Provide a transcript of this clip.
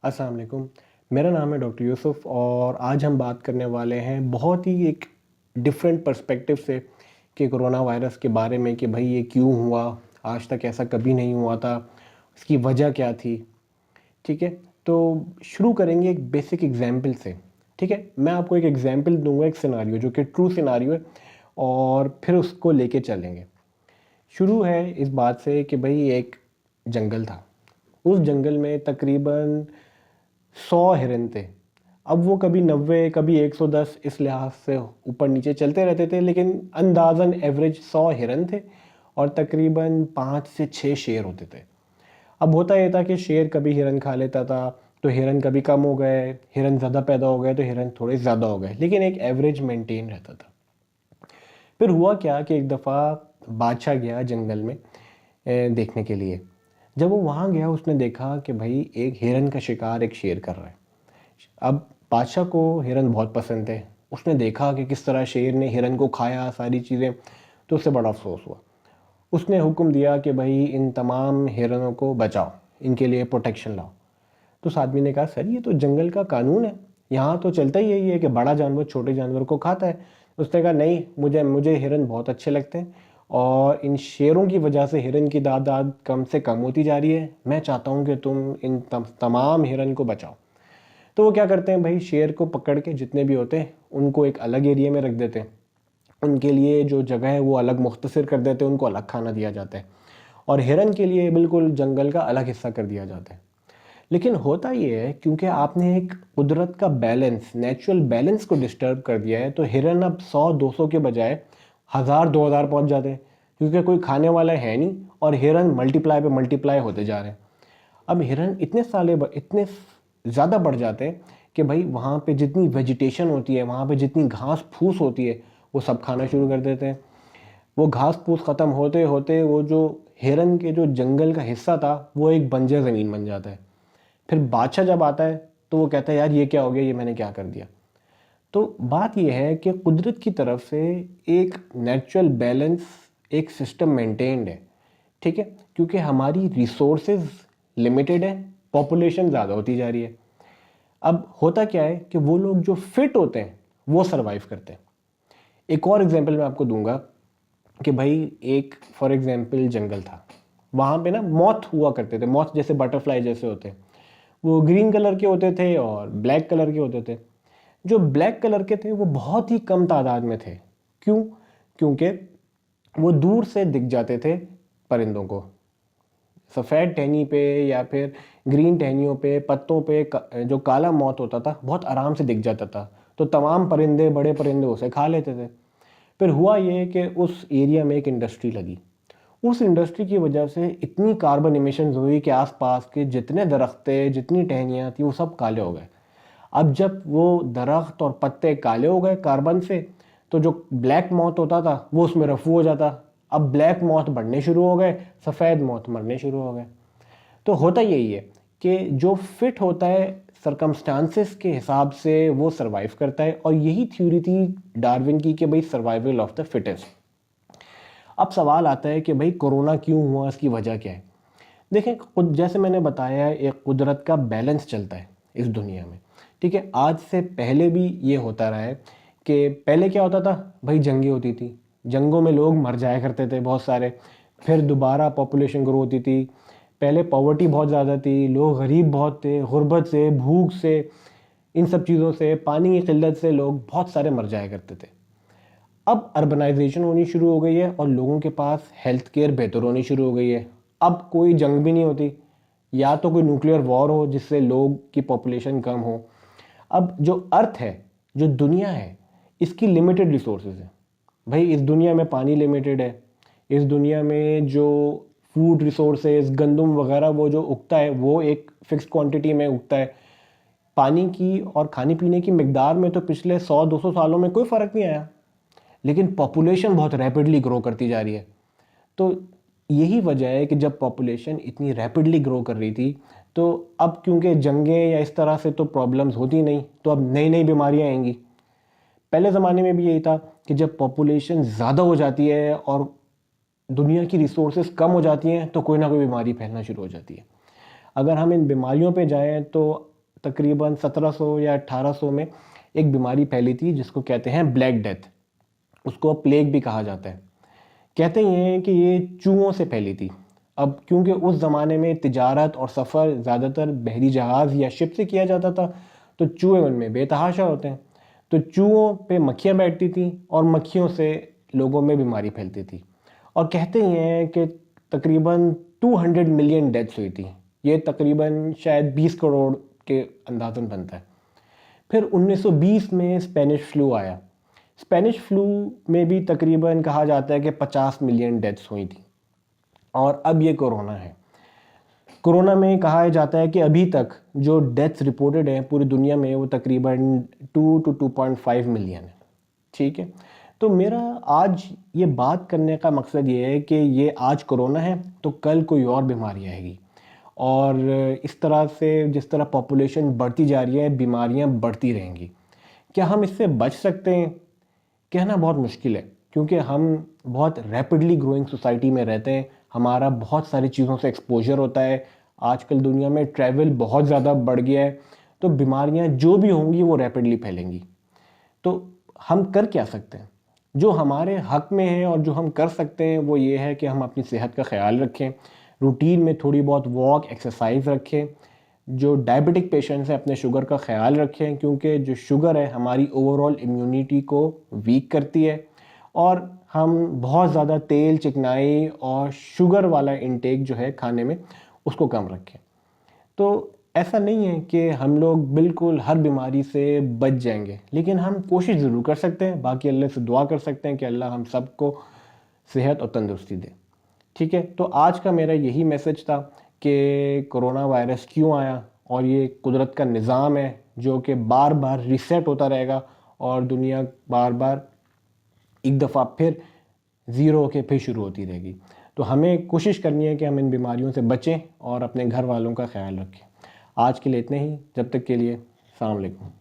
अस्सलाम वालेकुम। मेरा नाम है डॉक्टर यूसुफ और आज हम बात करने वाले हैं बहुत ही एक डिफरेंट पर्सपेक्टिव से कि कोरोना वायरस के बारे में कि भाई ये क्यों हुआ, आज तक ऐसा कभी नहीं हुआ था, इसकी वजह क्या थी। ठीक है, तो शुरू करेंगे एक बेसिक एग्जाम्पल से। ठीक है, मैं आपको एक एग्जाम्पल दूंगा, एक सिनारियो जो कि ट्रू सिनारियो है, और फिर उसको लेके चलेंगे। शुरू है इस बात से कि भाई एक जंगल था। उस जंगल में तकरीबन 100 हिरन थे। अब वो कभी 90, कभी 110 इस लिहाज से ऊपर नीचे चलते रहते थे, लेकिन अंदाज़न एवरेज 100 हिरन थे और तकरीबन 5 से 6 शेर होते थे। अब होता ये था कि शेर कभी हिरन खा लेता था, तो हिरन कभी कम हो गए, हिरन ज़्यादा पैदा हो गए तो हिरन थोड़े ज़्यादा हो गए, लेकिन एक एवरेज मेंटेन रहता था। फिर हुआ क्या कि एक दफ़ा बादशाह गया जंगल में देखने के लिए। जब वो वहाँ गया उसने देखा कि भाई एक हिरन का शिकार एक शेर कर रहा है। अब बादशाह को हिरन बहुत पसंद थे। उसने देखा कि किस तरह शेर ने हिरन को खाया, सारी चीज़ें, तो उससे बड़ा अफसोस हुआ। उसने हुक्म दिया कि भाई इन तमाम हिरनों को बचाओ, इनके लिए प्रोटेक्शन लाओ। तो उस आदमी ने कहा सर ये तो जंगल का कानून है, यहाँ तो चलता ही यही है कि बड़ा जानवर छोटे जानवर को खाता है। उसने कहा नहीं, मुझे मुझे हिरन बहुत अच्छे लगते हैं और इन शेरों की वजह से हिरन की तादाद कम से कम होती जा रही है। मैं चाहता हूँ कि तुम इन तमाम हिरन को बचाओ। तो वो क्या करते हैं भाई, शेर को पकड़ के जितने भी होते हैं उनको एक अलग एरिया में रख देते हैं। उनके लिए जो जगह है वो अलग मुख्तसर कर देते हैं, उनको अलग खाना दिया जाता है। और हिरन के लिए बिल्कुल जंगल का अलग हिस्सा कर दिया जाता है। लेकिन होता ये है, क्योंकि आपने एक कुदरत का बैलेंस, नेचुरल बैलेंस को डिस्टर्ब कर दिया है, तो हिरन अब 100-200 के बजाय 1000-2000 पहुंच जाते हैं, क्योंकि कोई खाने वाला है नहीं और हिरन मल्टीप्लाई पे मल्टीप्लाई होते जा रहे हैं। अब हिरन इतने ज़्यादा बढ़ जाते हैं कि भाई वहाँ पे जितनी वेजिटेशन होती है, वहाँ पे जितनी घास फूस होती है, वो सब खाना शुरू कर देते हैं। वो घास फूस ख़त्म होते होते वो जो हिरन के जो जंगल का हिस्सा था वो एक बंजर ज़मीन बन जाता है। फिर बादशाह जब आता है तो वो कहता है यार ये क्या हो गया, ये मैंने क्या कर दिया। तो बात ये है कि कुदरत की तरफ से एक नेचुरल बैलेंस, एक सिस्टम मेंटेन्ड है। ठीक है, क्योंकि हमारी रिसोर्सेज लिमिटेड है, पॉपुलेशन ज़्यादा होती जा रही है। अब होता क्या है कि वो लोग जो फिट होते हैं वो सरवाइव करते हैं। एक और एग्जांपल मैं आपको दूंगा कि भाई एक फॉर एग्जांपल जंगल था, वहाँ पे ना मॉथ हुआ करते थे। मॉथ जैसे बटरफ्लाई जैसे होते हैं, वो ग्रीन कलर के होते थे और ब्लैक कलर के होते थे। जो ब्लैक कलर के थे वो बहुत ही कम तादाद में थे। क्यों? क्योंकि वो दूर से दिख जाते थे परिंदों को। सफ़ेद टहनी पे या फिर ग्रीन टहनियों पे, पत्तों पे जो काला मौत होता था बहुत आराम से दिख जाता था, तो तमाम परिंदे, बड़े परिंदे उसे खा लेते थे। फिर हुआ ये कि उस एरिया में एक इंडस्ट्री लगी। उस इंडस्ट्री की वजह से इतनी कार्बन इमिशंस हुई कि आसपास के जितने दरख्त थे, जितनी टहनियाँ थी, वो सब काले हो गए। अब जब वो दरख्त और पत्ते काले हो गए कार्बन से, तो जो ब्लैक मौत होता था वो उसमें रफू हो जाता। अब ब्लैक मौत बढ़ने शुरू हो गए, सफ़ेद मौत मरने शुरू हो गए। तो होता यही है कि जो फिट होता है सरकमस्टांसेस के हिसाब से वो सरवाइव करता है, और यही थ्योरी थी डार्विन की कि भाई सर्वाइवल ऑफ द फिटेस्ट। अब सवाल आता है कि भाई कोरोना क्यों हुआ, इसकी वजह क्या है। देखें, खुद जैसे मैंने बताया है, एक कुदरत का बैलेंस चलता है इस दुनिया में। ठीक है, आज से पहले भी ये होता रहा है कि पहले क्या होता था भाई, जंगें होती थी, जंगों में लोग मर जाया करते थे बहुत सारे, फिर दोबारा पॉपुलेशन ग्रो होती थी। पहले पॉवर्टी बहुत ज़्यादा थी, लोग गरीब बहुत थे, गुर्बत से, भूख से, इन सब चीज़ों से, पानी की किल्लत से लोग बहुत सारे मर जाया करते थे। अब अर्बनाइजेशन होनी शुरू हो गई है और लोगों के पास हेल्थ केयर बेहतर होनी शुरू हो गई है। अब कोई जंग भी नहीं होती, या तो कोई न्यूक्लियर वॉर हो जिससे लोग की पॉपुलेशन कम हो। अब जो अर्थ है, जो दुनिया है, इसकी लिमिटेड रिसोर्सेज है। भाई इस दुनिया में पानी लिमिटेड है, इस दुनिया में जो फूड रिसोर्सेज, गंदम वगैरह वो जो उगता है वो एक फिक्स क्वांटिटी में उगता है। पानी की और खाने पीने की मिकदार में तो पिछले 100-200 सालों में कोई फ़र्क नहीं आया, लेकिन पॉपुलेशन बहुत रैपिडली ग्रो करती जा रही है। तो यही वजह है कि जब पॉपुलेशन इतनी रैपिडली ग्रो कर रही थी, तो अब क्योंकि जंगें या इस तरह से तो प्रॉब्लम्स होती नहीं, तो अब नई नई बीमारियां आएंगी। पहले ज़माने में भी यही था कि जब पॉपुलेशन ज़्यादा हो जाती है और दुनिया की रिसोर्सेज कम हो जाती हैं, तो कोई ना कोई बीमारी फैलना शुरू हो जाती है। अगर हम इन बीमारियों पे जाएं तो तकरीबन 1700 या 1800 में एक बीमारी फैली थी जिसको कहते हैं ब्लैक डेथ। उसको प्लेग भी कहा जाता है। कहते ये हैं कि ये चूहों से फैली थी। अब क्योंकि उस ज़माने में तिजारत और सफ़र ज़्यादातर बहरी जहाज़ या शिप से किया जाता था, तो चूहे उनमें बेतहाशा होते हैं। तो चूहों पे मक्खियाँ बैठती थी और मक्खियों से लोगों में बीमारी फैलती थी। और कहते ये हैं कि तकरीबन 200 मिलियन डेथ्स हुई थी। ये तकरीबन शायद 20 करोड़ के अंदाज़न बनता है। फिर 1920 में स्पेनिश फ्लू आया। स्पेनिश फ्लू में भी तकरीबन कहा जाता है कि 50 मिलियन डेथ्स हुई थी। और अब ये कोरोना है। कोरोना में कहा जाता है कि अभी तक जो डेथ्स रिपोर्टेड हैं पूरी दुनिया में वो तकरीबन 2 to 2.5 मिलियन है। ठीक है, तो मेरा आज ये बात करने का मकसद ये है कि ये आज कोरोना है तो कल कोई और बीमारी आएगी, और इस तरह से जिस तरह पॉपुलेशन बढ़ती जा रही है बीमारियां बढ़ती रहेंगी। क्या हम इससे बच सकते हैं? कहना बहुत मुश्किल है, क्योंकि हम बहुत रैपिडली ग्रोइंग सोसाइटी में रहते हैं। हमारा बहुत सारी चीज़ों से एक्सपोजर होता है। आजकल दुनिया में ट्रैवल बहुत ज़्यादा बढ़ गया है, तो बीमारियां जो भी होंगी वो रैपिडली फैलेंगी। तो हम कर क्या सकते हैं? जो हमारे हक में है और जो हम कर सकते हैं वो ये है कि हम अपनी सेहत का ख्याल रखें, रूटीन में थोड़ी बहुत वॉक एक्सरसाइज रखें। जो डायबिटिक पेशेंट्स हैं अपने शुगर का ख्याल रखें, क्योंकि जो शुगर है हमारी ओवरऑल इम्यूनिटी को वीक करती है। और हम बहुत ज़्यादा तेल, चिकनाई और शुगर वाला इंटेक जो है खाने में उसको कम रखें। तो ऐसा नहीं है कि हम लोग बिल्कुल हर बीमारी से बच जाएंगे, लेकिन हम कोशिश ज़रूर कर सकते हैं। बाकी अल्लाह से दुआ कर सकते हैं कि अल्लाह हम सबको सेहत और तंदुरुस्ती दे। ठीक है, तो आज का मेरा यही मैसेज था कि कोरोना वायरस क्यों आया, और ये कुदरत का निज़ाम है जो कि बार बार रीसेट होता रहेगा और दुनिया बार बार एक दफ़ा फिर ज़ीरो के फिर शुरू होती रहेगी। तो हमें कोशिश करनी है कि हम इन बीमारियों से बचें और अपने घर वालों का ख्याल रखें। आज के लिए इतने ही, जब तक के लिए अस्सलाम वालेकुम।